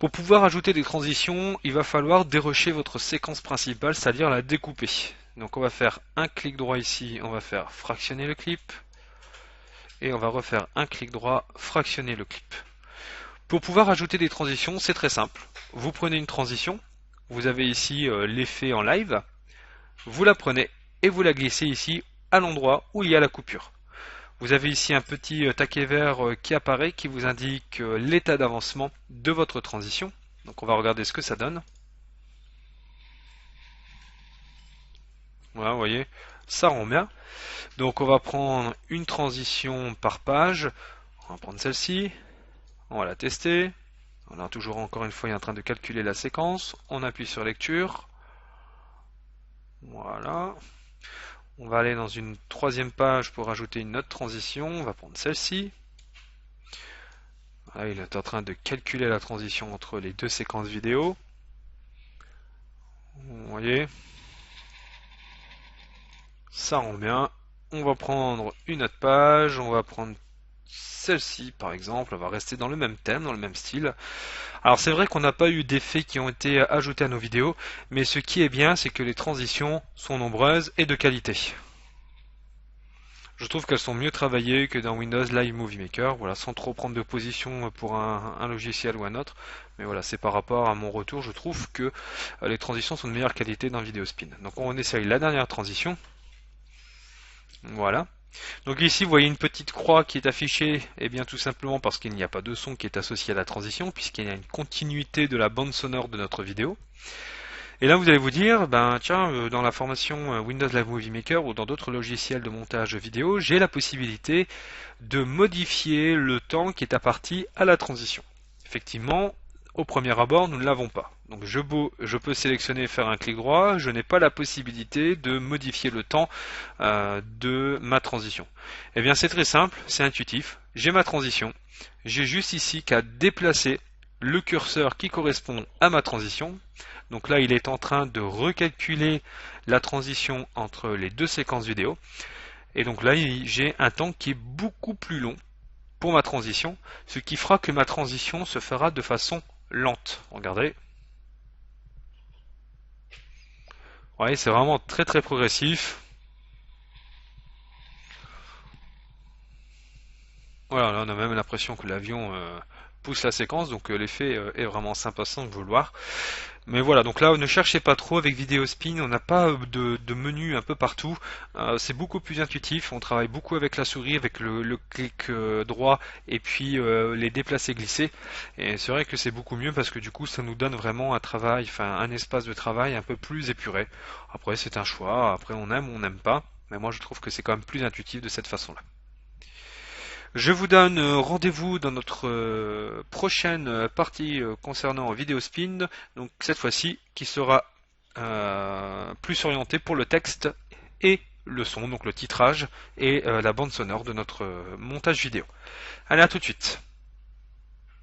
Pour pouvoir ajouter des transitions, il va falloir dérocher votre séquence principale, c'est-à-dire la découper. Donc on va faire un clic droit ici, on va faire fractionner le clip, et on va refaire un clic droit, fractionner le clip. Pour pouvoir ajouter des transitions, c'est très simple. Vous prenez une transition, vous avez ici l'effet en live, vous la prenez et vous la glissez ici à l'endroit où il y a la coupure. Vous avez ici un petit taquet vert qui apparaît, qui vous indique l'état d'avancement de votre transition. Donc on va regarder ce que ça donne. Voilà, vous voyez, ça rend bien. Donc on va prendre une transition par page. On va prendre celle-ci. On va la tester. On a toujours encore une fois, il est en train de calculer la séquence. On appuie sur lecture. Voilà. On va aller dans une troisième page pour ajouter une autre transition. On va prendre celle-ci. Là, il est en train de calculer la transition entre les deux séquences vidéo. Vous voyez, ça rend bien. On va prendre une autre page. On va prendre celle-ci par exemple. On va rester dans le même thème, dans le même style. Alors c'est vrai qu'on n'a pas eu d'effets qui ont été ajoutés à nos vidéos, mais ce qui est bien, c'est que les transitions sont nombreuses et de qualité. Je trouve qu'elles sont mieux travaillées que dans Windows Live Movie Maker, voilà, sans trop prendre de position pour un logiciel ou un autre. Mais voilà, c'est par rapport à mon retour, je trouve que les transitions sont de meilleure qualité dans Videospin. Donc on essaye la dernière transition. Voilà. Donc ici, vous voyez une petite croix qui est affichée, et bien tout simplement parce qu'il n'y a pas de son qui est associé à la transition, puisqu'il y a une continuité de la bande sonore de notre vidéo. Et là, vous allez vous dire, ben tiens, dans la formation Windows Live Movie Maker ou dans d'autres logiciels de montage vidéo, j'ai la possibilité de modifier le temps qui est imparti à la transition. Effectivement, au premier abord, nous ne l'avons pas. Donc je peux sélectionner et faire un clic droit, je n'ai pas la possibilité de modifier le temps de ma transition. Eh bien c'est très simple, c'est intuitif, j'ai ma transition, j'ai juste ici qu'à déplacer le curseur qui correspond à ma transition. Donc là, il est en train de recalculer la transition entre les deux séquences vidéo. Et donc là, j'ai un temps qui est beaucoup plus long pour ma transition, ce qui fera que ma transition se fera de façon lente. Regardez. Vous voyez, c'est vraiment très très progressif. Voilà, là on a même l'impression que l'avion pousse la séquence, donc l'effet est vraiment sympa sans le vouloir. Mais voilà, donc là ne cherchez pas trop avec Videospin, on n'a pas de menu un peu partout, c'est beaucoup plus intuitif, on travaille beaucoup avec la souris, avec le clic droit et puis les déplacer glisser, et c'est vrai que c'est beaucoup mieux parce que du coup ça nous donne vraiment un travail, enfin un espace de travail un peu plus épuré. Après c'est un choix, après on aime ou on n'aime pas, mais moi je trouve que c'est quand même plus intuitif de cette façon-là. Je vous donne rendez-vous dans notre prochaine partie concernant Videospin, donc cette fois-ci qui sera plus orientée pour le texte et le son, donc le titrage et la bande sonore de notre montage vidéo. Allez, à tout de suite.